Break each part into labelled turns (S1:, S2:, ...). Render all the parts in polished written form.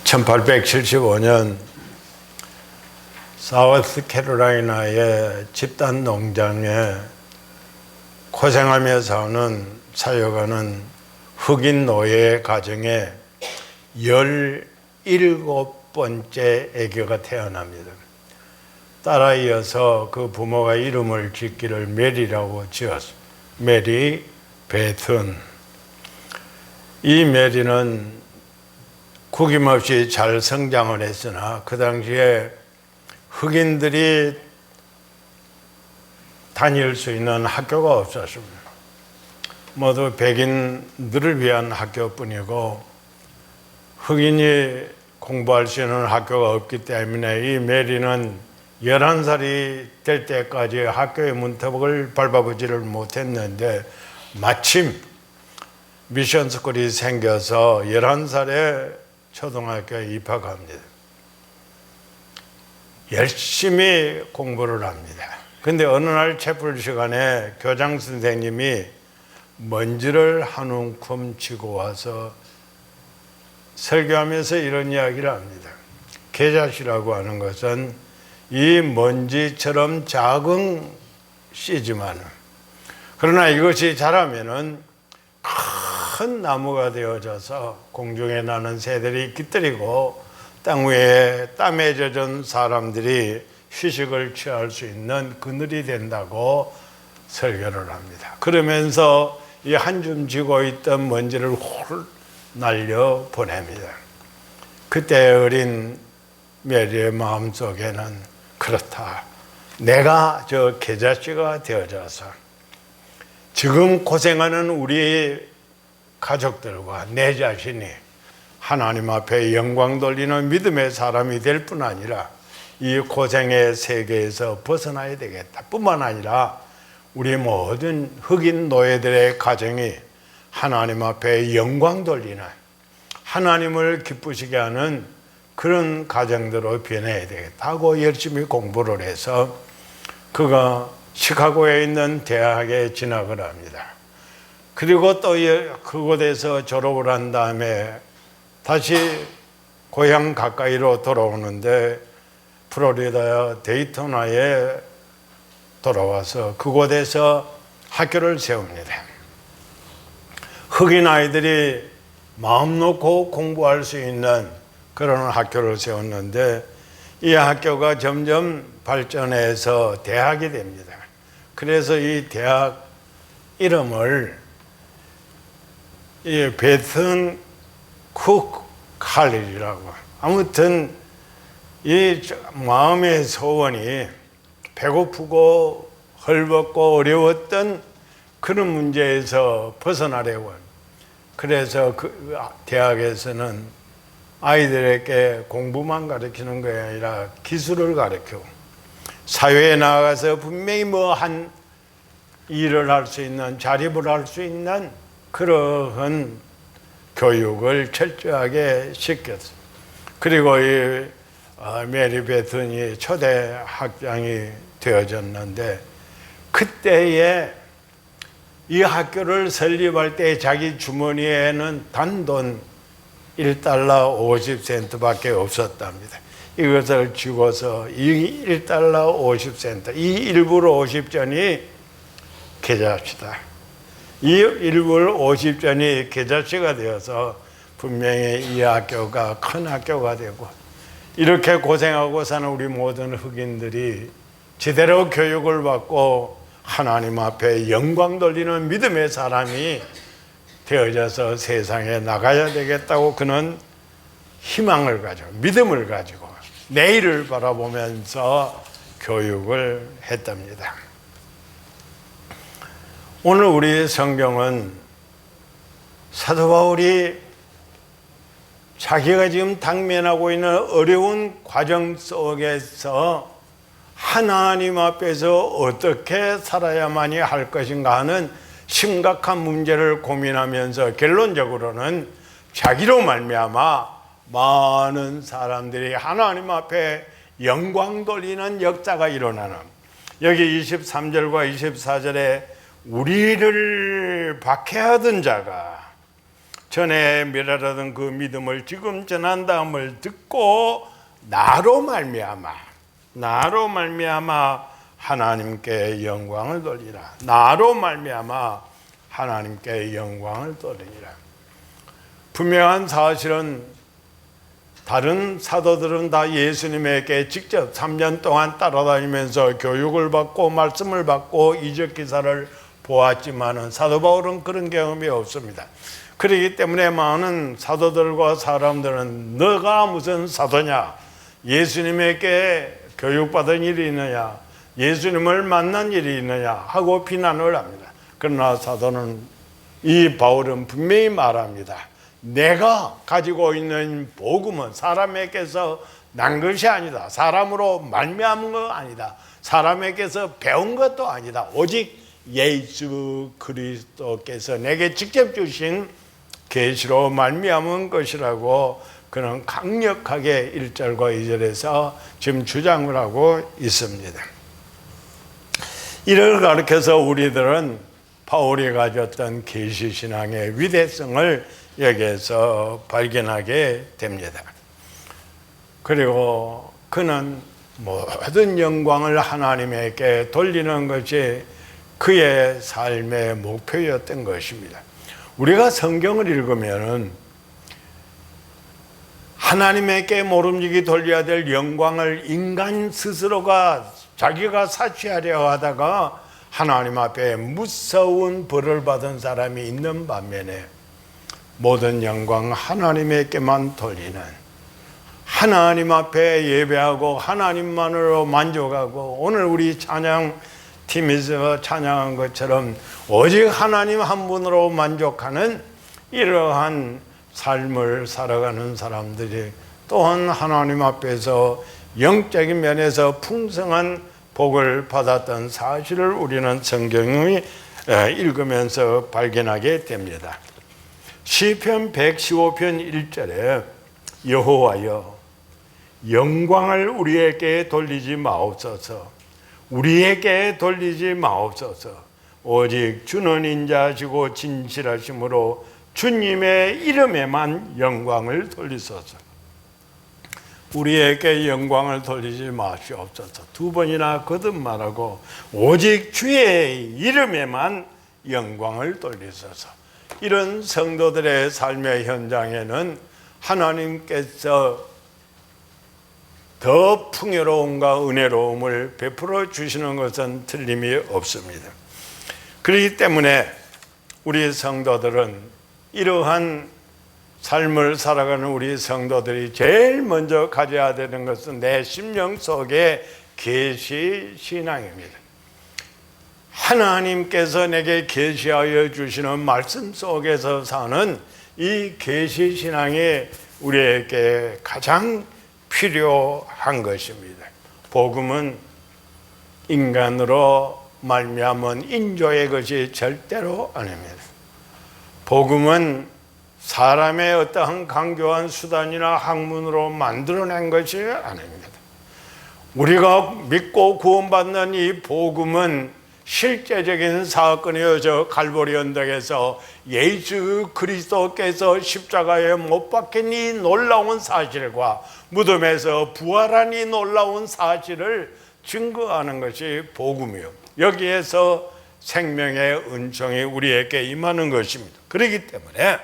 S1: 1875년 사우스캐롤라이나의 집단 농장에 고생하며 사는 사역하는 흑인 노예 가정에 17번째 아기가 태어납니다. 따라 이어서 그 부모가 이름을 짓기를 메리라고 지었습니다. 메리 베튼. 이 메리는 구김없이 잘 성장을 했으나 그 당시에 흑인들이 다닐 수 있는 학교가 없었습니다. 모두 백인들을 위한 학교뿐이고 흑인이 공부할 수 있는 학교가 없기 때문에 이 메리는 11살이 될 때까지 학교의 문턱을 밟아보지를 못했는데 마침 미션스쿨이 생겨서 11살에 초등학교에 입학합니다. 열심히 공부를 합니다. 근데 어느 날 채플 시간에 교장 선생님이 먼지를 한 움큼 쥐고 와서 설교하면서 이런 이야기를 합니다. 계자씨라고 하는 것은 이 먼지처럼 작은 씨지만 그러나 이것이 자라면은 큰 나무가 되어져서 공중에 나는 새들이 깃들이고 땅 위에 땀에 젖은 사람들이 휴식을 취할 수 있는 그늘이 된다고 설교를 합니다. 그러면서 이 한 줌 쥐고 있던 먼지를 홀 날려 보냅니다. 그때 어린 메리의 마음속에는 그렇다. 내가 저 계자씨가 되어져서 지금 고생하는 우리 가족들과 내 자신이 하나님 앞에 영광 돌리는 믿음의 사람이 될 뿐 아니라 이 고생의 세계에서 벗어나야 되겠다. 뿐만 아니라 우리 모든 흑인 노예들의 가정이 하나님 앞에 영광 돌리는 하나님을 기쁘시게 하는 그런 가정들로 변해야 되겠다 하고 열심히 공부를 해서 그가 시카고에 있는 대학에 진학을 합니다. 그리고 또 그곳에서 졸업을 한 다음에 다시 고향 가까이로 돌아오는데 플로리다 데이토나에 돌아와서 그곳에서 학교를 세웁니다. 흑인 아이들이 마음 놓고 공부할 수 있는 그런 학교를 세웠는데 이 학교가 점점 발전해서 대학이 됩니다. 그래서 이 대학 이름을 이 베튼 쿡 칼리지라고. 아무튼 이 마음의 소원이 배고프고 헐벗고 어려웠던 그런 문제에서 벗어나려고 합니다. 그래서 그 대학에서는 아이들에게 공부만 가르치는 게 아니라 기술을 가르치고 사회에 나가서 분명히 뭐 한 일을 할 수 있는 자립을 할 수 있는 그러한 교육을 철저하게 시켰습니다. 그리고 이 메리 베튼이 초대 학장이 되어졌는데 그때에 이 학교를 설립할 때 자기 주머니에는 단돈 1달러 50센트밖에 없었답니다. 이것을 쥐고서 이 1달러 50센트, 이 1불 50전이 계좌시다. 이 1불 50전이 계좌시가 되어서 분명히 이 학교가 큰 학교가 되고 이렇게 고생하고 사는 우리 모든 흑인들이 제대로 교육을 받고 하나님 앞에 영광 돌리는 믿음의 사람이 되어져서 세상에 나가야 되겠다고 그는 희망을 가지고 믿음을 가지고 내일을 바라보면서 교육을 했답니다. 오늘 우리 성경은 사도 바울이 자기가 지금 당면하고 있는 어려운 과정 속에서 하나님 앞에서 어떻게 살아야만이 할 것인가 하는 심각한 문제를 고민하면서 결론적으로는 자기로 말미암아 많은 사람들이 하나님 앞에 영광 돌리는 역사가 일어나는, 여기 23절과 24절에 우리를 박해하던 자가 전에 멸하던 그 믿음을 지금 전한다음을 듣고 나로 말미암아 하나님께 영광을 돌리라. 나로 말미암아 하나님께 영광을 돌리라. 분명한 사실은 다른 사도들은 다 예수님에게 직접 3년 동안 따라다니면서 교육을 받고 말씀을 받고 이적 기사를 보았지만은 사도 바울은 그런 경험이 없습니다. 그렇기 때문에 많은 사도들과 사람들은 너가 무슨 사도냐, 예수님에게 교육받은 일이 있느냐, 예수님을 만난 일이 있느냐 하고 비난을 합니다. 그러나 사도는 이 바울은 분명히 말합니다. 내가 가지고 있는 복음은 사람에게서 난 것이 아니다. 사람으로 말미암은 것 아니다. 사람에게서 배운 것도 아니다. 오직 예수 그리스도께서 내게 직접 주신 계시로 말미암은 것이라고 그는 강력하게 1절과 2절에서 지금 주장을 하고 있습니다. 이를 가르쳐서 우리들은 바울이 가졌던 계시신앙의 위대성을 여기에서 발견하게 됩니다. 그리고 그는 모든 영광을 하나님에게 돌리는 것이 그의 삶의 목표였던 것입니다. 우리가 성경을 읽으면 하나님에게 모름지기 돌려야 될 영광을 인간 스스로가 자기가 사취하려 하다가 하나님 앞에 무서운 벌을 받은 사람이 있는 반면에 모든 영광 하나님에게만 돌리는, 하나님 앞에 예배하고 하나님만으로 만족하고, 오늘 우리 찬양팀에서 찬양한 것처럼 오직 하나님 한 분으로 만족하는 이러한 삶을 살아가는 사람들이 또한 하나님 앞에서 영적인 면에서 풍성한 복을 받았던 사실을 우리는 성경을 읽으면서 발견하게 됩니다. 시편 115편 1절에 여호와여 영광을 우리에게 돌리지 마옵소서, 우리에게 돌리지 마옵소서. 오직 주는 인자하시고 진실하심으로 주님의 이름에만 영광을 돌리소서. 우리에게 영광을 돌리지 마시옵소서. 두 번이나 거듭말하고 오직 주의 이름에만 영광을 돌리소서. 이런 성도들의 삶의 현장에는 하나님께서 더 풍요로움과 은혜로움을 베풀어 주시는 것은 틀림이 없습니다. 그렇기 때문에 우리 성도들은 이러한 삶을 살아가는 우리 성도들이 제일 먼저 가져야 되는 것은 내 심령 속의 계시 신앙입니다. 하나님께서 내게 계시하여 주시는 말씀 속에서 사는 이 계시 신앙이 우리에게 가장 필요한 것입니다. 복음은 인간으로 말미암은 인조의 것이 절대로 아닙니다. 복음은 사람의 어떠한 강교한 수단이나 학문으로 만들어낸 것이 아닙니다. 우리가 믿고 구원받는 이 복음은 실제적인 사건이어서 갈보리 언덕에서 예수 그리스도께서 십자가에 못 박힌 이 놀라운 사실과 무덤에서 부활한 이 놀라운 사실을 증거하는 것이 복음이요, 여기에서 생명의 은총이 우리에게 임하는 것입니다. 그렇기 때문에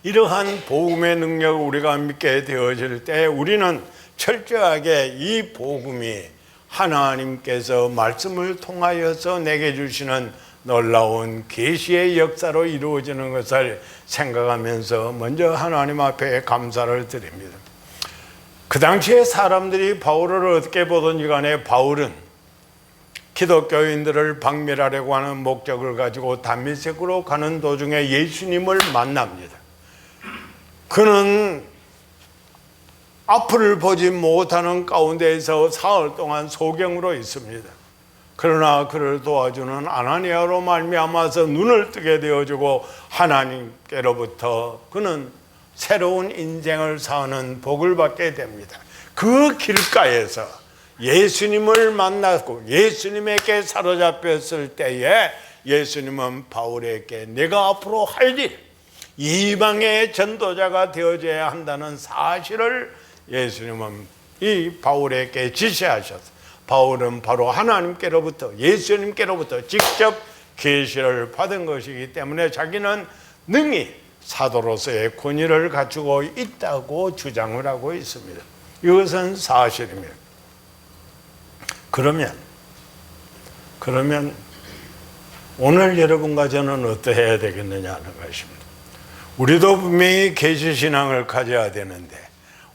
S1: 이러한 복음의 능력을 우리가 믿게 되어질 때 우리는 철저하게 이 복음이 하나님께서 말씀을 통하여서 내게 주시는 놀라운 계시의 역사로 이루어지는 것을 생각하면서 먼저 하나님 앞에 감사를 드립니다. 그 당시에 사람들이 바울을 어떻게 보든지 간에 바울은 기독교인들을 박멸하려고 하는 목적을 가지고 담메섹으로 가는 도중에 예수님을 만납니다. 그는 앞을 보지 못하는 가운데에서 사흘 동안 소경으로 있습니다. 그러나 그를 도와주는 아나니아로 말미암아서 눈을 뜨게 되어주고 하나님께로부터 그는 새로운 인생을 사는 복을 받게 됩니다. 그 길가에서 예수님을 만났고 예수님에게 사로잡혔을 때에 예수님은 바울에게 내가 앞으로 할 일, 이방의 전도자가 되어져야 한다는 사실을 예수님은 이 바울에게 지시하셨어요. 바울은 바로 하나님께로부터, 예수님께로부터 직접 계시를 받은 것이기 때문에 자기는 능히 사도로서의 권위를 갖추고 있다고 주장을 하고 있습니다. 이것은 사실입니다. 그러면 오늘 여러분과 저는 어떠해야 되겠느냐 하는 것입니다. 우리도 분명히 계시신앙을 가져야 되는데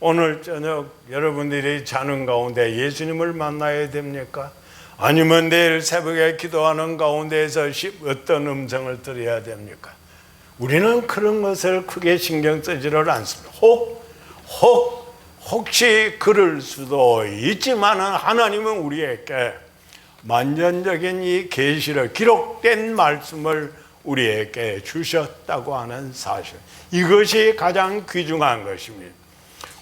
S1: 오늘 저녁 여러분들이 자는 가운데 예수님을 만나야 됩니까? 아니면 내일 새벽에 기도하는 가운데에서 어떤 음성을 들어야 됩니까? 우리는 그런 것을 크게 신경 쓰지를 않습니다. 혹시 그럴 수도 있지만 하나님은 우리에게 만전적인 이 계시를, 기록된 말씀을 우리에게 주셨다고 하는 사실, 이것이 가장 귀중한 것입니다.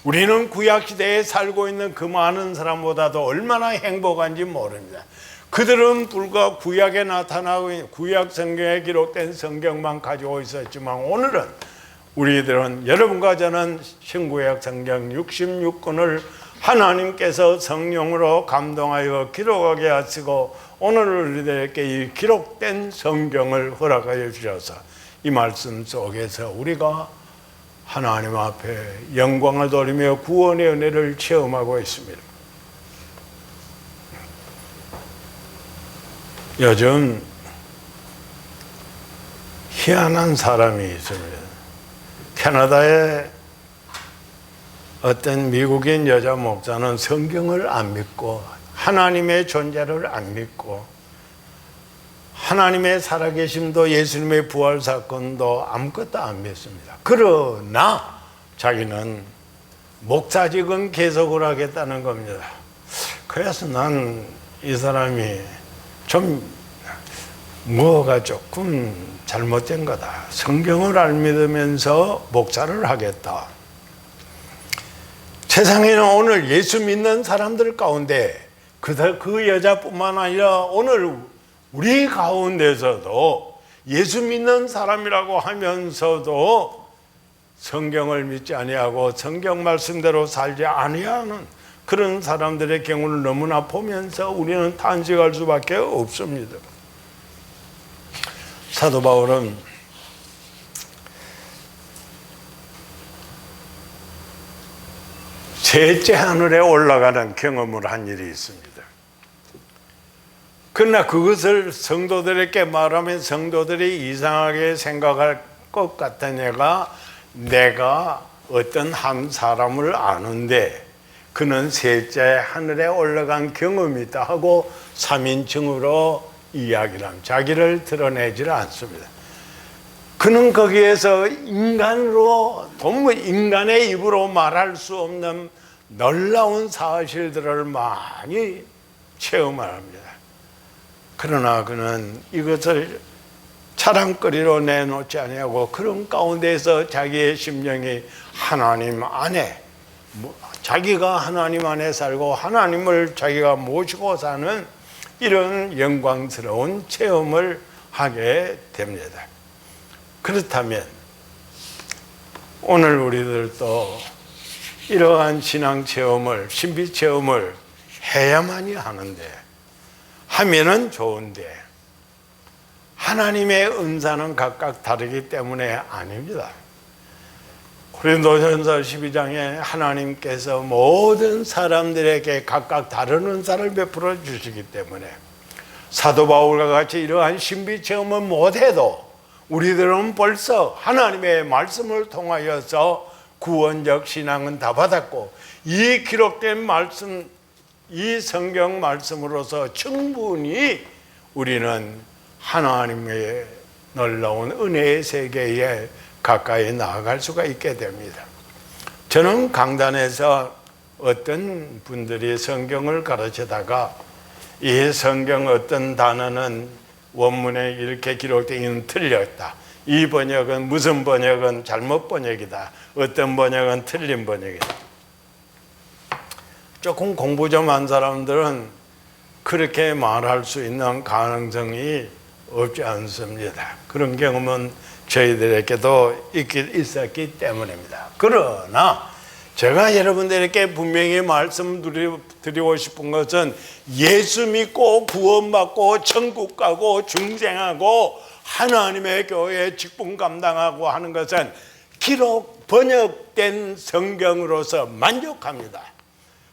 S1: 우리는 구약시대에 살고 있는 그 많은 사람보다도 얼마나 행복한지 모릅니다. 그들은 불과 구약에 나타나고 있는 구약 성경에 기록된 성경만 가지고 있었지만 오늘은 우리들은, 여러분과 저는 신구약 성경 66권을 하나님께서 성령으로 감동하여 기록하게 하시고 오늘 우리들에게 이 기록된 성경을 허락하여 주셔서 이 말씀 속에서 우리가 하나님 앞에 영광을 돌리며 구원의 은혜를 체험하고 있습니다. 요즘 희한한 사람이 있습니다. 캐나다의 어떤 미국인 여자 목사는 성경을 안 믿고 하나님의 존재를 안 믿고 하나님의 살아계심도 예수님의 부활 사건도 아무것도 안 믿습니다. 그러나 자기는 목사직은 계속을 하겠다는 겁니다. 그래서 난 이 사람이 좀 뭐가 조금 잘못된 거다. 성경을 안 믿으면서 목사를 하겠다. 세상에는 오늘 예수 믿는 사람들 가운데 그 여자뿐만 아니라 오늘 우리 가운데서도 예수 믿는 사람이라고 하면서도 성경을 믿지 아니하고 성경 말씀대로 살지 아니하는 그런 사람들의 경우를 너무나 보면서 우리는 탄식할 수밖에 없습니다. 사도 바울은 셋째 하늘에 올라가는 경험을 한 일이 있습니다. 그러나 그것을 성도들에게 말하면 성도들이 이상하게 생각할 것 같은 내가 어떤 한 사람을 아는데 그는 셋째 하늘에 올라간 경험이 있다 하고 3인칭으로 이야기를 합니다. 자기를 드러내질 않습니다. 그는 거기에서 인간으로, 도무지 인간의 입으로 말할 수 없는 놀라운 사실들을 많이 체험을 합니다. 그러나 그는 이것을 자랑거리로 내놓지 아니하고 그런 가운데서 자기의 심령이 하나님 안에, 자기가 하나님 안에 살고 하나님을 자기가 모시고 사는 이런 영광스러운 체험을 하게 됩니다. 그렇다면 오늘 우리들도 이러한 신앙 체험을, 신비 체험을 해야만이 하는데, 하면은 좋은데 하나님의 은사는 각각 다르기 때문에 아닙니다. 고린도전서 12장에 하나님께서 모든 사람들에게 각각 다른 은사를 베풀어 주시기 때문에 사도 바울과 같이 이러한 신비 체험은 못해도 우리들은 벌써 하나님의 말씀을 통하여서 구원적 신앙은 다 받았고 이 기록된 말씀, 이 성경 말씀으로서 충분히 우리는 하나님의 놀라운 은혜의 세계에 가까이 나아갈 수가 있게 됩니다. 저는 강단에서 어떤 분들이 성경을 가르치다가 이 성경 어떤 단어는 원문에 이렇게 기록되어 있는 틀렸다. 이 번역은 무슨 번역은 잘못 번역이다. 어떤 번역은 틀린 번역이다. 조금 공부 좀 한 사람들은 그렇게 말할 수 있는 가능성이 없지 않습니다. 그런 경험은 저희들에게도 있었기 때문입니다. 그러나 제가 여러분들에게 분명히 말씀드리고 싶은 것은 예수 믿고 구원받고 천국 가고 중생하고 하나님의 교회 직분 감당하고 하는 것은 기록 번역된 성경으로서 만족합니다.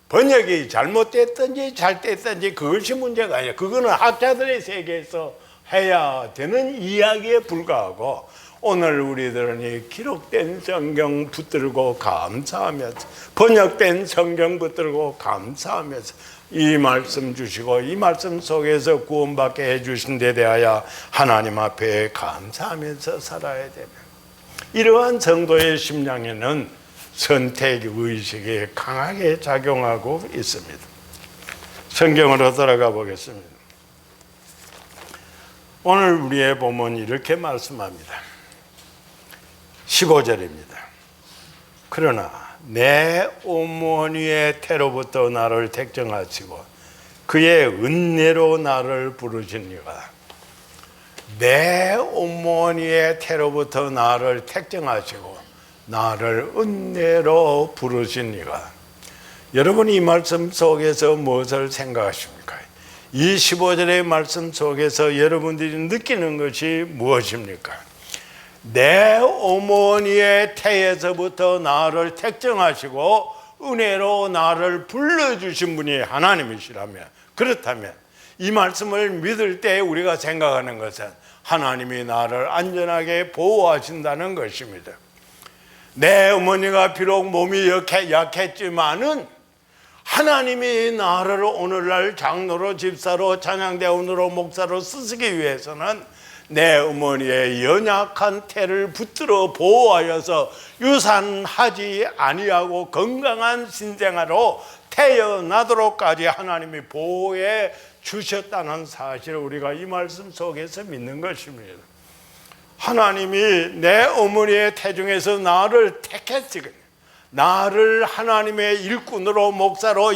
S1: 번역이 잘못됐든지 잘 됐든지 그것이 문제가 아니에요. 그거는 학자들의 세계에서 해야 되는 이야기에 불과하고, 오늘 우리들은 이 기록된 성경 붙들고 감사하면서, 번역된 성경 붙들고 감사하면서 이 말씀 주시고 이 말씀 속에서 구원받게 해주신 데 대하여 하나님 앞에 감사하면서 살아야 됩니다. 이러한 성도의 심령에는 선택의식이 강하게 작용하고 있습니다. 성경으로 돌아가 보겠습니다. 오늘 우리의 본문은 이렇게 말씀합니다. 15절입니다. 그러나 내 어머니의 태로부터 나를 택정하시고 그의 은혜로 나를 부르시니가. 내 어머니의 태로부터 나를 택정하시고 나를 은혜로 부르시니가. 여러분이 이 말씀 속에서 무엇을 생각하십니까? 이 15절의 말씀 속에서 여러분들이 느끼는 것이 무엇입니까? 내 어머니의 태에서부터 나를 택정하시고 은혜로 나를 불러주신 분이 하나님이시라면, 그렇다면 이 말씀을 믿을 때 우리가 생각하는 것은 하나님이 나를 안전하게 보호하신다는 것입니다. 내 어머니가 비록 몸이 약했지만은 하나님이 나를 오늘날 장로로, 집사로, 찬양대원으로, 목사로 쓰시기 위해서는 내 어머니의 연약한 태를 붙들어 보호하여서 유산하지 아니하고 건강한 신생아로 태어나도록까지 하나님이 보호해 주셨다는 사실을 우리가 이 말씀 속에서 믿는 것입니다. 하나님이 내 어머니의 태 중에서 나를 택했으니, 나를 하나님의 일꾼으로, 목사로,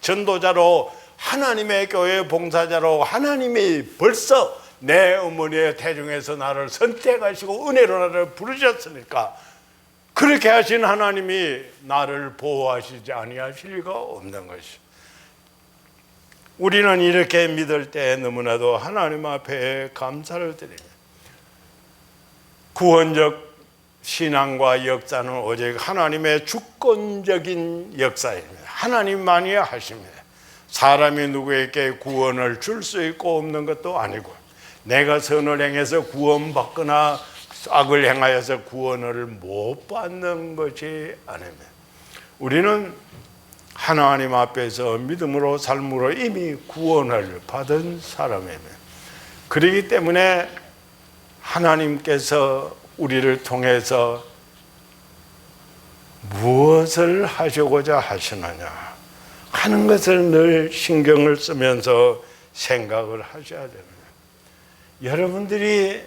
S1: 전도자로, 하나님의 교회 봉사자로 하나님이 벌써 내 어머니의 태 중에서 나를 선택하시고 은혜로 나를 부르셨으니까, 그렇게 하신 하나님이 나를 보호하시지 아니하실 리가 없는 것이죠. 우리는 이렇게 믿을 때 너무나도 하나님 앞에 감사를 드립니다. 구원적 신앙과 역사는 오직 하나님의 주권적인 역사입니다. 하나님만이 하십니다. 사람이 누구에게 구원을 줄 수 있고 없는 것도 아니고, 내가 선을 행해서 구원받거나 악을 행하여서 구원을 못 받는 것이 아닙니다. 우리는 하나님 앞에서 믿음으로 삶으로 이미 구원을 받은 사람입니다. 그렇기 때문에 하나님께서 우리를 통해서 무엇을 하시고자 하시느냐 하는 것을 늘 신경을 쓰면서 생각을 하셔야 됩니다. 여러분들이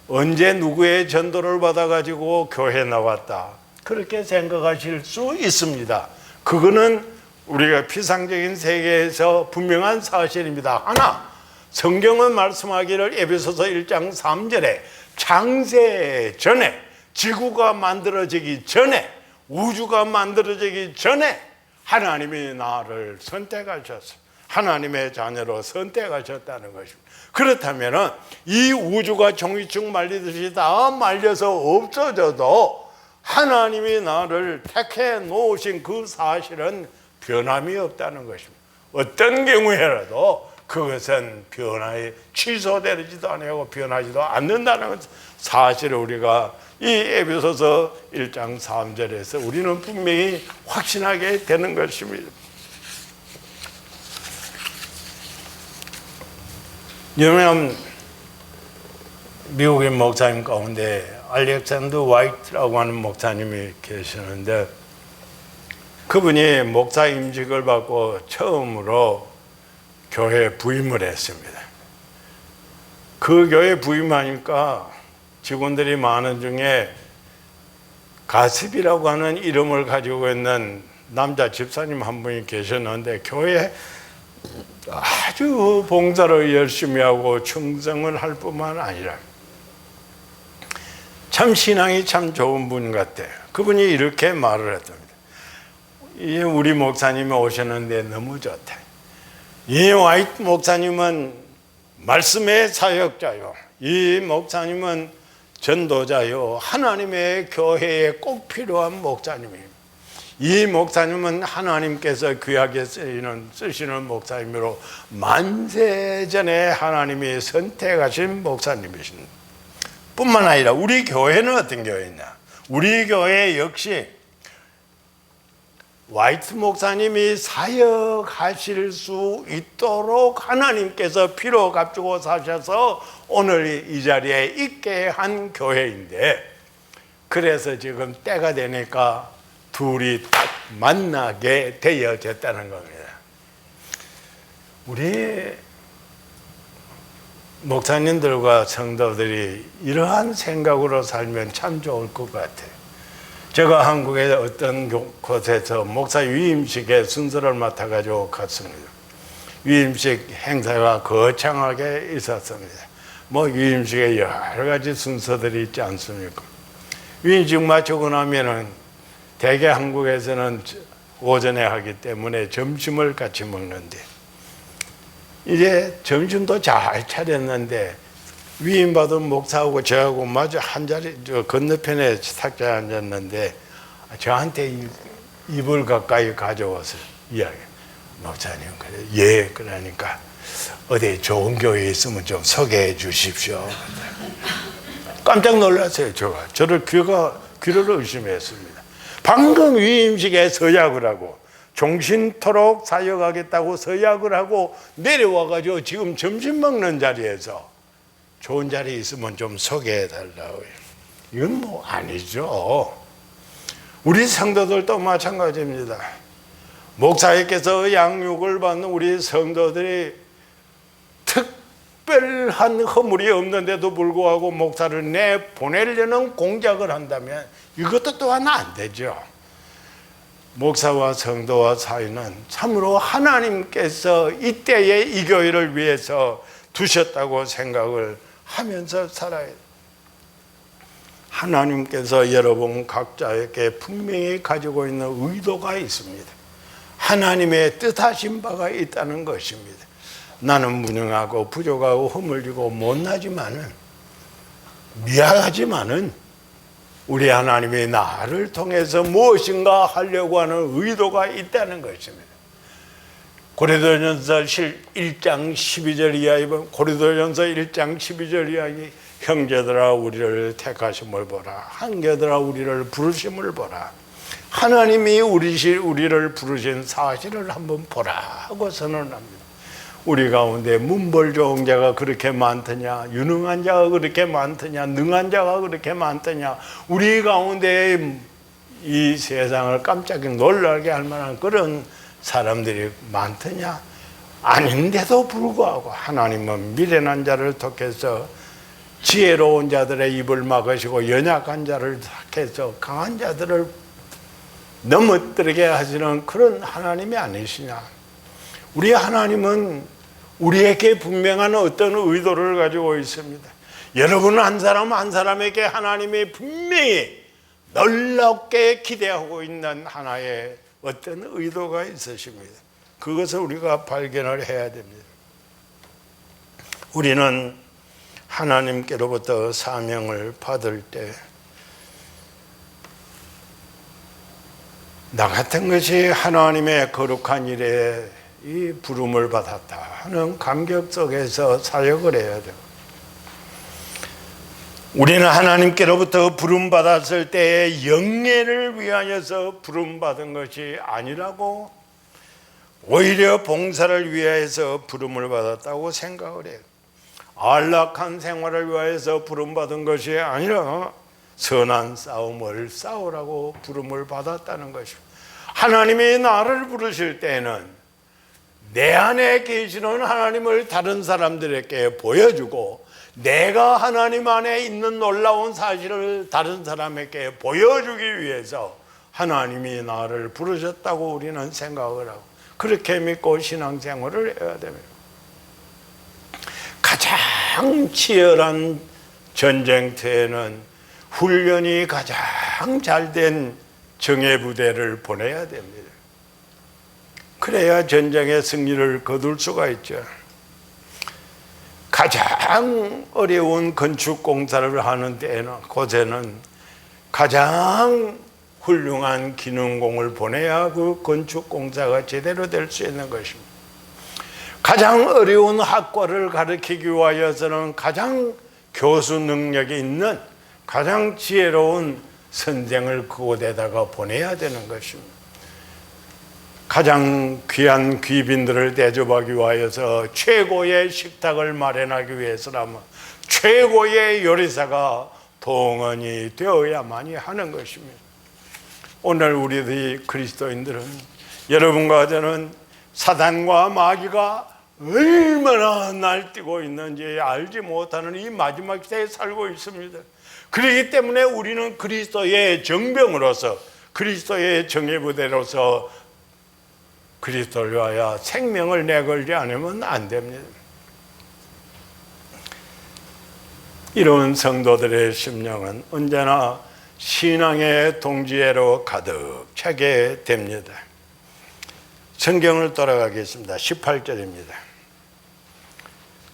S1: 언제 누구의 전도를 받아가지고 교회 나왔다 그렇게 생각하실 수 있습니다. 그거는 우리가 피상적인 세계에서 분명한 사실입니다. 하나, 성경은 말씀하기를 에베소서 1장 3절에 창세 전에, 지구가 만들어지기 전에, 우주가 만들어지기 전에 하나님이 나를 선택하셨어. 하나님의 자녀로 선택하셨다는 것입니다. 그렇다면 이 우주가 종이축 말리듯이 다 말려서 없어져도 하나님이 나를 택해 놓으신 그 사실은 변함이 없다는 것입니다. 어떤 경우에라도 그것은 취소되지도 아니하고 변하지도 않는다는 사실을 우리가 이 에베소서 1장 3절에서 우리는 분명히 확신하게 되는 것입니다. 유명한 미국인 목사님 가운데 알렉산더 화이트라고 하는 목사님이 계시는데, 그분이 목사 임직을 받고 처음으로 교회에 부임을 했습니다. 그 교회에 부임하니까 직원들이 많은 중에 가습이라고 하는 이름을 가지고 있는 남자 집사님 한 분이 계셨는데, 교회 아주 봉사를 열심히 하고 충성을 할 뿐만 아니라 참 신앙이 참 좋은 분 같아요. 그분이 이렇게 말을 했답니다. 우리 목사님이 오셨는데 너무 좋다. 이 화이트 목사님은 말씀의 사역자요, 이 목사님은 전도자요, 하나님의 교회에 꼭 필요한 목사님이에요. 이 목사님은 하나님께서 귀하게 쓰시는 목사님으로 만세전에 하나님이 선택하신 목사님이십니다. 뿐만 아니라 우리 교회는 어떤 교회냐? 우리 교회 역시 화이트 목사님이 사역하실 수 있도록 하나님께서 피로 값주고 사셔서 오늘 이 자리에 있게 한 교회인데, 그래서 지금 때가 되니까 둘이 딱 만나게 되어졌다는 겁니다. 우리 목사님들과 성도들이 이러한 생각으로 살면 참 좋을 것 같아요. 제가 한국의 어떤 곳에서 목사 위임식에 순서를 맡아가지고 갔습니다. 위임식 행사가 거창하게 있었습니다. 위임식에 여러 가지 순서들이 있지 않습니까? 위임식 마치고 나면은 대개 한국에서는 오전에 하기 때문에 점심을 같이 먹는데, 이제 점심도 잘 차렸는데 위임받은 목사하고 저하고 마주 한 자리 건너편에 탁자에 앉았는데 저한테 입을 가까이 가져와서 이야기, 목사님, 그래, 예, 그러니까 어디 좋은 교회 있으면 좀 소개해 주십시오. 깜짝 놀랐어요. 저를 귀를 의심했습니다. 방금 위임식에 서약을 하고 종신토록 사역하겠다고 서약을 하고 내려와가지고 지금 점심 먹는 자리에서 좋은 자리 있으면 좀 소개해 달라고요. 이건 아니죠. 우리 성도들도 마찬가지입니다. 목사님께서 양육을 받는 우리 성도들이 특별한 허물이 없는데도 불구하고 목사를 내보내려는 공작을 한다면 이것도 또한 안 되죠. 목사와 성도와 사이는 참으로 하나님께서 이때에 이 교회를 위해서 두셨다고 생각을 하면서 살아야 돼요. 하나님께서 여러분 각자에게 분명히 가지고 있는 의도가 있습니다. 하나님의 뜻하신 바가 있다는 것입니다. 나는 무능하고 부족하고 허물지고 못나지만은, 미안하지만은 우리 하나님이 나를 통해서 무엇인가 하려고 하는 의도가 있다는 것입니다. 고린도전서 1장 12절 이하에 보면, 고린도전서 1장 12절 이하에 형제들아 우리를 택하심을 보라, 한계들아 우리를 부르심을 보라, 하나님이 우리를 부르신 사실을 한번 보라 하고 선언합니다. 우리 가운데 문벌 좋은 자가 그렇게 많더냐, 유능한 자가 그렇게 많더냐, 능한 자가 그렇게 많더냐, 우리 가운데 이 세상을 깜짝 놀라게 할 만한 그런 사람들이 많더냐? 아닌데도 불구하고 하나님은 미련한 자를 택해서 지혜로운 자들의 입을 막으시고 연약한 자를 택해서 강한 자들을 넘어뜨리게 하시는 그런 하나님이 아니시냐? 우리 하나님은 우리에게 분명한 어떤 의도를 가지고 있습니다. 여러분 한 사람 한 사람에게 하나님이 분명히 놀랍게 기대하고 있는 하나의 어떤 의도가 있으십니다. 그것을 우리가 발견을 해야 됩니다. 우리는 하나님께로부터 사명을 받을 때 나 같은 것이 하나님의 거룩한 일에 이 부름을 받았다 하는 감격 속에서 사역을 해야 돼요. 우리는 하나님께로부터 부름받았을 때의 영예를 위하여서 부름받은 것이 아니라고, 오히려 봉사를 위하여서 부름을 받았다고 생각을 해요. 안락한 생활을 위하여서 부름받은 것이 아니라 선한 싸움을 싸우라고 부름을 받았다는 것입니다. 하나님이 나를 부르실 때에는 내 안에 계시는 하나님을 다른 사람들에게 보여주고, 내가 하나님 안에 있는 놀라운 사실을 다른 사람에게 보여주기 위해서 하나님이 나를 부르셨다고 우리는 생각을 하고, 그렇게 믿고 신앙생활을 해야 됩니다. 가장 치열한 전쟁터에는 훈련이 가장 잘된 정예부대를 보내야 됩니다. 그래야 전쟁의 승리를 거둘 수가 있죠. 가장 어려운 건축공사를 하는 데에는, 곳에는 가장 훌륭한 기능공을 보내야 그 건축공사가 제대로 될 수 있는 것입니다. 가장 어려운 학과를 가르치기 위하여서는 가장 교수 능력이 있는 가장 지혜로운 선생을 그곳에다가 보내야 되는 것입니다. 가장 귀한 귀빈들을 대접하기 위하여서 최고의 식탁을 마련하기 위해서라면 최고의 요리사가 동원이 되어야만이 하는 것입니다. 오늘 우리 그리스도인들은, 여러분과 저는 사단과 마귀가 얼마나 날뛰고 있는지 알지 못하는 이 마지막 시대에 살고 있습니다. 그렇기 때문에 우리는 그리스도의 정병으로서, 그리스도의 정예부대로서 그리스도를 위하여 생명을 내걸지 않으면 안 됩니다. 이런 성도들의 심령은 언제나 신앙의 동지애로 가득 차게 됩니다. 성경을 돌아가겠습니다. 18절입니다.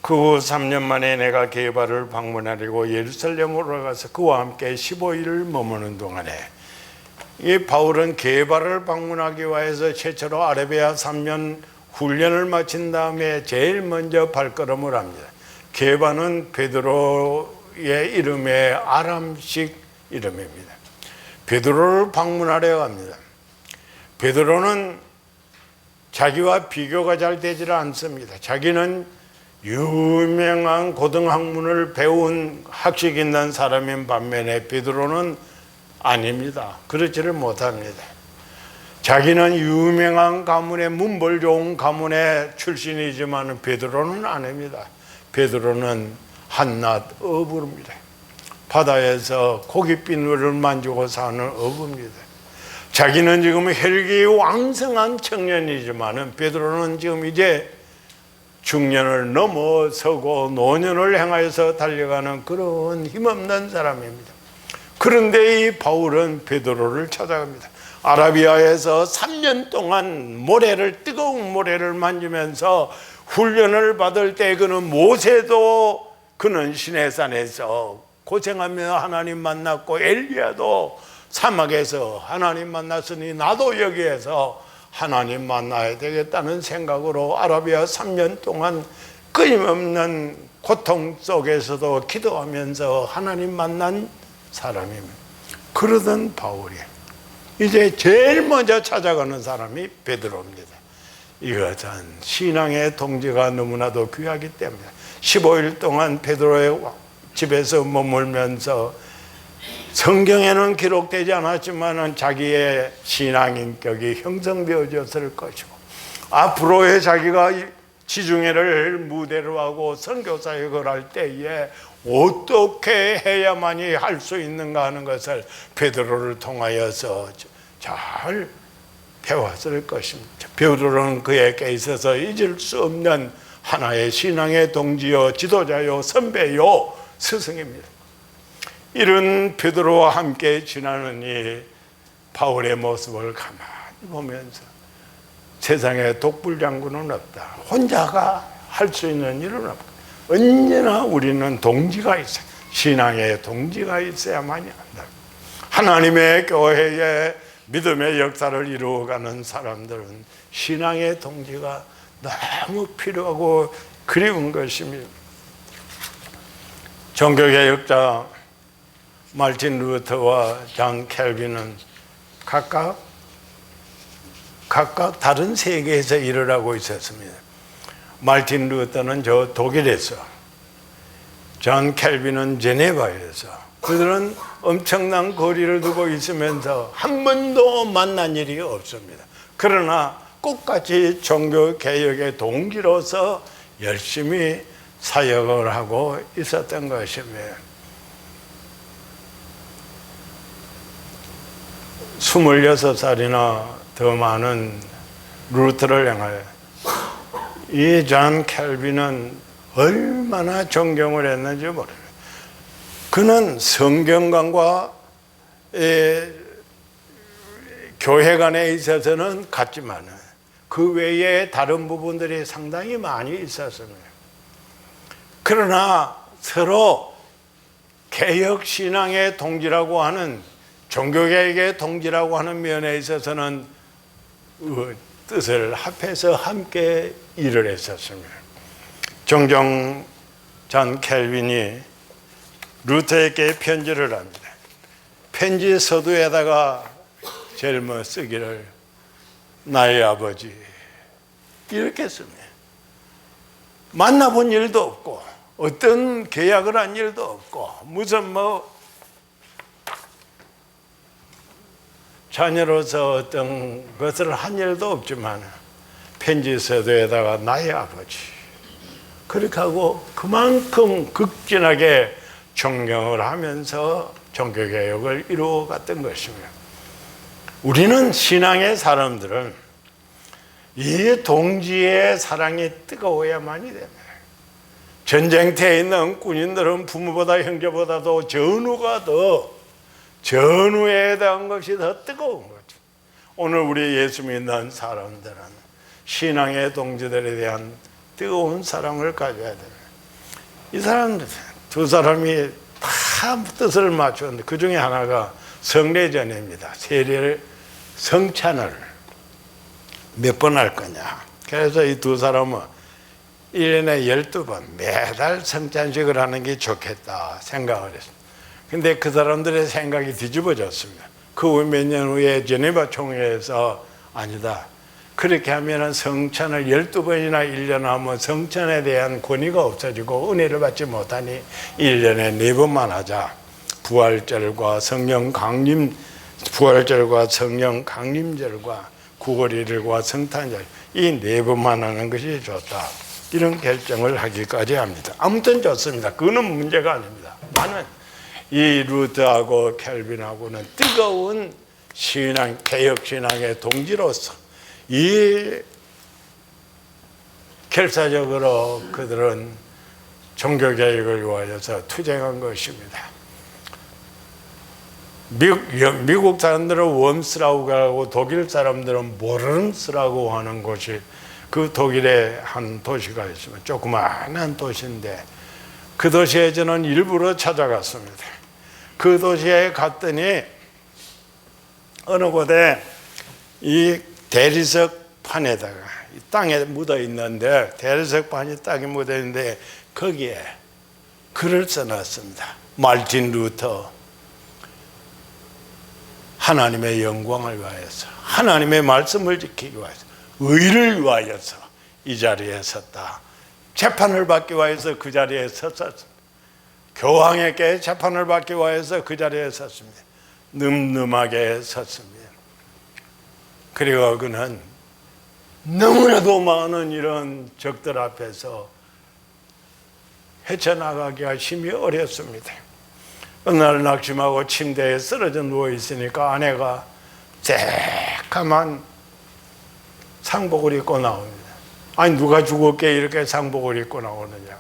S1: 그 후 3년 만에 내가 게바를 방문하려고 예루살렘으로 가서 그와 함께 15일을 머무는 동안에, 이 바울은 게바를 방문하기 위해서 최초로 아라비아 3년 훈련을 마친 다음에 제일 먼저 발걸음을 합니다. 게바는 베드로의 이름의 아람식 이름입니다. 베드로를 방문하려 합니다. 베드로는 자기와 비교가 잘 되질 않습니다. 자기는 유명한 고등학문을 배운 학식 있는 사람인 반면에 베드로는 아닙니다. 그렇지를 못합니다. 자기는 유명한 가문의 문벌 좋은 가문의 출신이지만 베드로는 아닙니다. 베드로는 한낱 어부입니다. 바다에서 고깃비늘을 만지고 사는 어부입니다. 자기는 지금 혈기 왕성한 청년이지만 베드로는 지금 이제 중년을 넘어서고 노년을 향하여서 달려가는 그런 힘없는 사람입니다. 그런데 이 바울은 베드로를 찾아갑니다. 아라비아에서 3년 동안 뜨거운 모래를 만지면서 훈련을 받을 때 그는 모세도 그는 시내산에서 고생하며 하나님 만났고, 엘리야도 사막에서 하나님 만났으니 나도 여기에서 하나님 만나야 되겠다는 생각으로 아라비아 3년 동안 끊임없는 고통 속에서도 기도하면서 하나님 만난 사람입니다. 그러던 바울이 이제 제일 먼저 찾아가는 사람이 베드로입니다. 이것은 신앙의 동지가 너무나도 귀하기 때문에 15일 동안 베드로의 집에서 머물면서, 성경에는 기록되지 않았지만 자기의 신앙인격이 형성되어졌을 것이고, 앞으로의 자기가 지중해를 무대로 하고 선교사역을 할 때에 어떻게 해야만이 할 수 있는가 하는 것을 베드로를 통하여서 잘 배웠을 것입니다. 베드로는 그에게 있어서 잊을 수 없는 하나의 신앙의 동지요, 지도자요, 선배요, 스승입니다. 이런 베드로와 함께 지나는 이 바울의 모습을 가만히 보면서 세상에 독불장군은 없다, 혼자가 할 수 있는 일은 없다, 언제나 우리는 동지가 있어요. 신앙의 동지가 있어야만이 한다. 하나님의 교회에 믿음의 역사를 이루어가는 사람들은 신앙의 동지가 너무 필요하고 그리운 것입니다. 종교개혁자 마르틴 루터와 존 켈빈은 각각 다른 세계에서 일을 하고 있었습니다. 마르틴 루터는 저 독일에서, 존 켈빈은 제네바에서, 그들은 엄청난 거리를 두고 있으면서 한 번도 만난 일이 없습니다. 그러나 똑같이 종교개혁의 동기로서 열심히 사역을 하고 있었던 것입니다. 26살이나 더 많은 루터를 향하여. 이 존 켈빈은 얼마나 존경을 했는지 모르겠어요. 그는 성경관과 교회 간에 있어서는 같지만 그 외에 다른 부분들이 상당히 많이 있었습니다. 그러나 서로 개혁신앙의 동지라고 하는, 종교개혁의 동지라고 하는 면에 있어서는 뜻을 합해서 함께 일을 했었습니다. 종종 존 켈빈이 루터에게 편지를 합니다. 편지 서두에다가 제일 쓰기를 나의 아버지 이렇게 씁니다. 만나본 일도 없고 어떤 계약을 한 일도 없고 무슨 자녀로서 어떤 것을 한 일도 없지만 편지 서두에다가 나의 아버지 그렇게 하고 그만큼 극진하게 존경을 하면서 종교개혁을 이루어갔던 것입니다. 우리는 신앙의 사람들은 이 동지의 사랑이 뜨거워야만이 됩니다. 전쟁터에 있는 군인들은 부모보다 형제보다도 전우에 대한 것이 더 뜨거운 거죠. 오늘 우리 예수 믿는 사람들은 신앙의 동지들에 대한 뜨거운 사랑을 가져야 됩니다. 이 사람들 두 사람이 다 뜻을 맞췄는데 그 중에 하나가 성례전입니다. 세례를 성찬을 몇 번 할 거냐. 그래서 이 두 사람은 1년에 12번 매달 성찬식을 하는 게 좋겠다 생각을 했습니다. 근데 그 사람들의 생각이 뒤집어졌습니다. 그 후 몇 년 후에 제네바 총회에서 아니다. 그렇게 하면 성찬을 12번이나 1년 하면 성찬에 대한 권위가 없어지고 은혜를 받지 못하니 1년에 4번만 하자. 부활절과 성령 강림절과 9월 1일과 성탄절 이 4번만 하는 것이 좋다. 이런 결정을 하기까지 합니다. 아무튼 좋습니다. 그거는 문제가 아닙니다. 나는 이 루터하고 켈빈하고는 뜨거운 신앙, 개혁신앙의 동지로서 이 결사적으로 그들은 종교개혁을 위하여서 투쟁한 것입니다. 미국 사람들은 웜스라고 하고 독일 사람들은 모른스라고 하는 곳이 그 독일의 한 도시가 있으면 조그마한 도시인데 그 도시에 저는 일부러 찾아갔습니다. 그 도시에 갔더니 어느 곳에 이 대리석 판에다가 땅에 묻어 있는데 대리석 판이 땅에 묻어 있는데 거기에 글을 써놨습니다. 말틴 루터 하나님의 영광을 위하여서 하나님의 말씀을 지키기 위하여서 의를 위하여서 이 자리에 섰다. 재판을 받기 위하여서 그 자리에 섰습니다. 교황에게 재판을 받기 위하여서 그 자리에 섰습니다. 늠름하게 섰습니다. 그리고 그는 너무나도 많은 이런 적들 앞에서 헤쳐나가기가 심히 어렵습니다. 어느 날 낙심하고 침대에 쓰러져 누워있으니까 아내가 새까만 상복을 입고 나옵니다. 아니 누가 죽었게 이렇게 상복을 입고 나오느냐.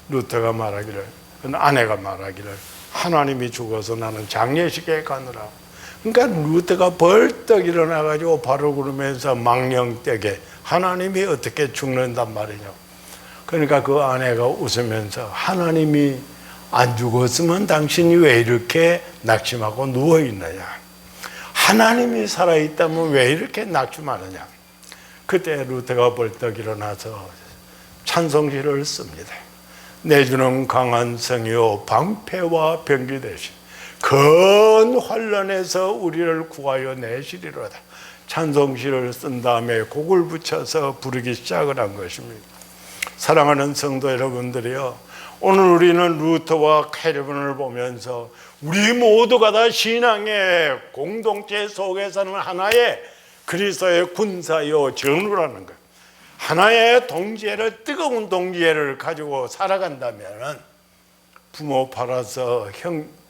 S1: 루터가 말하기를, 아내가 말하기를 하나님이 죽어서 나는 장례식에 가느라고. 그러니까 루터가 벌떡 일어나가지고 바로 그러면서 망령되게 하나님이 어떻게 죽는단 말이냐. 그러니까 그 아내가 웃으면서 하나님이 안 죽었으면 당신이 왜 이렇게 낙심하고 누워있느냐. 하나님이 살아있다면 왜 이렇게 낙심하느냐. 그때 루터가 벌떡 일어나서 찬송시를 씁니다. 내주는 강한 성이요 방패와 병기 대신 큰 환난에서 우리를 구하여 내시리로다. 찬송시를 쓴 다음에 곡을 붙여서 부르기 시작을 한 것입니다. 사랑하는 성도 여러분들이요, 오늘 우리는 루터와 켈빈을 보면서 우리 모두가 다 신앙의 공동체 속에 사는 하나의 그리스도의 군사요 전우라는 것, 하나의 동지애를, 뜨거운 동지애를 가지고 살아간다면 부모 팔아서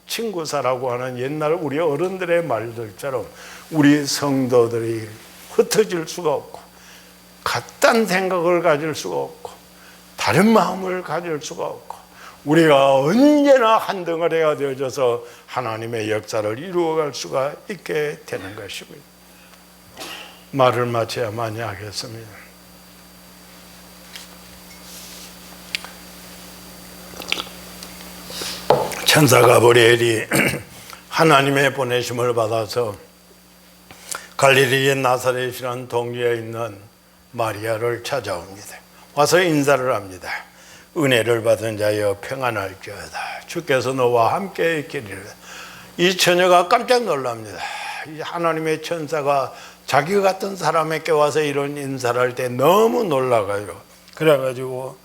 S1: 친구 사라고 하는 옛날 우리 어른들의 말들처럼 우리 성도들이 흩어질 수가 없고 같단 생각을 가질 수가 없고 다른 마음을 가질 수가 없고 우리가 언제나 한 덩어리가 되어져서 하나님의 역사를 이루어갈 수가 있게 되는 것입니다. 말을 마쳐야만 하겠습니다. 천사 가브리엘이 하나님의 보내심을 받아서 갈릴리의 나사렛이라는 동리에 있는 마리아를 찾아옵니다. 와서 인사를 합니다. 은혜를 받은 자여 평안할지어다. 주께서 너와 함께 있기를. 이 처녀가 깜짝 놀랍니다. 이 하나님의 천사가 자기 같은 사람에게 와서 이런 인사를 할 때 너무 놀라가요. 그래가지고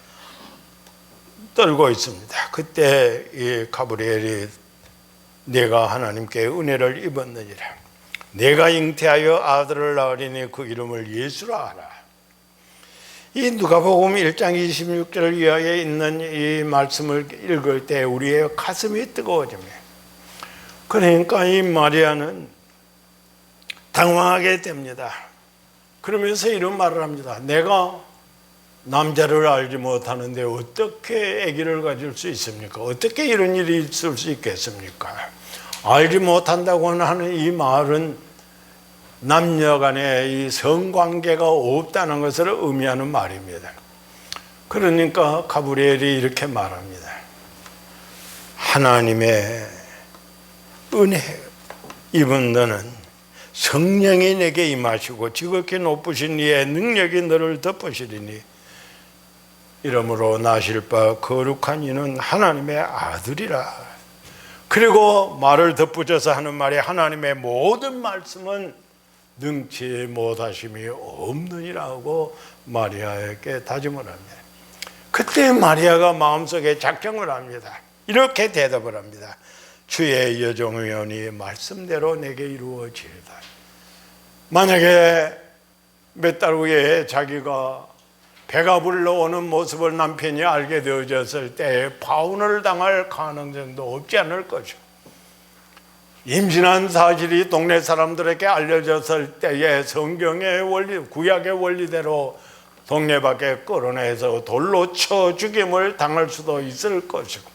S1: 떨고 있습니다. 그때 이 가브리엘이 내가 하나님께 은혜를 입었느니라. 내가 잉태하여 아들을 낳으리니 그 이름을 예수라 하라. 이 누가복음 1장 26절 이하에 있는 이 말씀을 읽을 때 우리의 가슴이 뜨거워집니다. 그러니까 이 마리아는 당황하게 됩니다. 그러면서 이런 말을 합니다. 내가 남자를 알지 못하는데 어떻게 아기를 가질 수 있습니까? 어떻게 이런 일이 있을 수 있겠습니까? 알지 못한다고 하는 이 말은 남녀 간의 이 성관계가 없다는 것을 의미하는 말입니다. 그러니까 가브리엘이 이렇게 말합니다. 하나님의 은혜 입은 너는 성령이 내게 임하시고 지극히 높으신 이의 능력이 너를 덮으시리니 이러므로 나실 바 거룩한 이는 하나님의 아들이라. 그리고 말을 덧붙여서 하는 말이 하나님의 모든 말씀은 능치 못하심이 없느니라고 마리아에게 다짐을 합니다. 그때 마리아가 마음속에 작정을 합니다. 이렇게 대답을 합니다. 주의 여종의원이 말씀대로 내게 이루어지리다. 만약에 몇 달 후에 자기가 배가 불러오는 모습을 남편이 알게 되어졌을 때 파혼을 당할 가능성도 없지 않을 것이고 임신한 사실이 동네 사람들에게 알려졌을 때에 성경의 원리, 구약의 원리대로 동네 밖에 끌어내서 돌로 쳐 죽임을 당할 수도 있을 것이고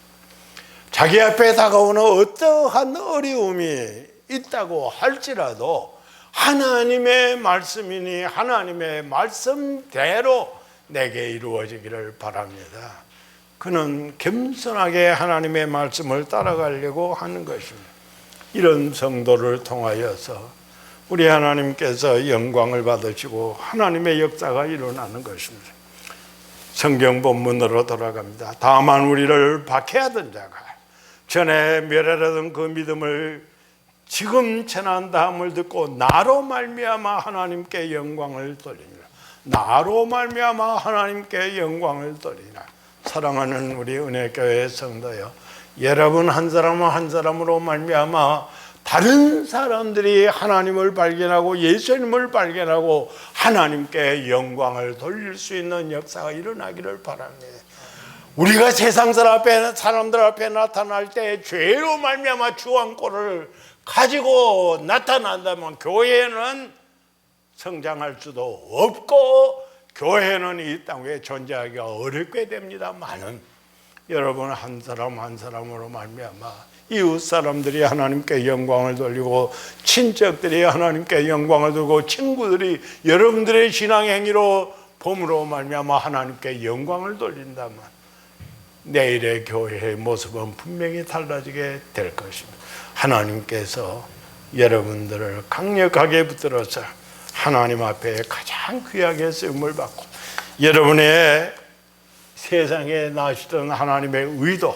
S1: 자기 앞에 다가오는 어떠한 어려움이 있다고 할지라도 하나님의 말씀이니 하나님의 말씀대로 내게 이루어지기를 바랍니다. 그는 겸손하게 하나님의 말씀을 따라가려고 하는 것입니다. 이런 성도를 통하여서 우리 하나님께서 영광을 받으시고 하나님의 역사가 일어나는 것입니다. 성경 본문으로 돌아갑니다. 다만 우리를 박해하던 자가 전에 멸하려던 그 믿음을 지금 전한다함을 듣고 나로 말미암아 하나님께 영광을 돌리니라. 나로 말미암아 하나님께 영광을 돌리라. 사랑하는 우리 은혜교회 성도여, 여러분 한 사람 한 사람으로 말미암아 다른 사람들이 하나님을 발견하고 예수님을 발견하고 하나님께 영광을 돌릴 수 있는 역사가 일어나기를 바랍니다. 우리가 세상 사람들 앞에 나타날 때 죄로 말미암아 주안꼴을 가지고 나타난다면 교회는 성장할 수도 없고 교회는 이 땅에 존재하기가 어렵게 됩니다만은 여러분 한 사람 한 사람으로 말미암아 이웃 사람들이 하나님께 영광을 돌리고 친척들이 하나님께 영광을 돌리고 친구들이 여러분들의 신앙 행위로 봄으로 말미암아 하나님께 영광을 돌린다면 내일의 교회의 모습은 분명히 달라지게 될 것입니다. 하나님께서 여러분들을 강력하게 붙들어서 하나님 앞에 가장 귀하게 쓰임을 받고 여러분의 세상에 나시던 하나님의 의도,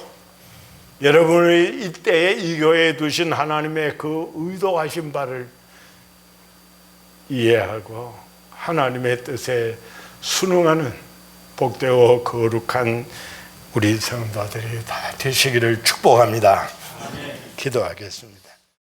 S1: 여러분의 이때에 이 교회에 두신 하나님의 그 의도하신 바를 이해하고 하나님의 뜻에 순응하는 복되고 거룩한 우리 성도들이 다 되시기를 축복합니다. 기도하겠습니다.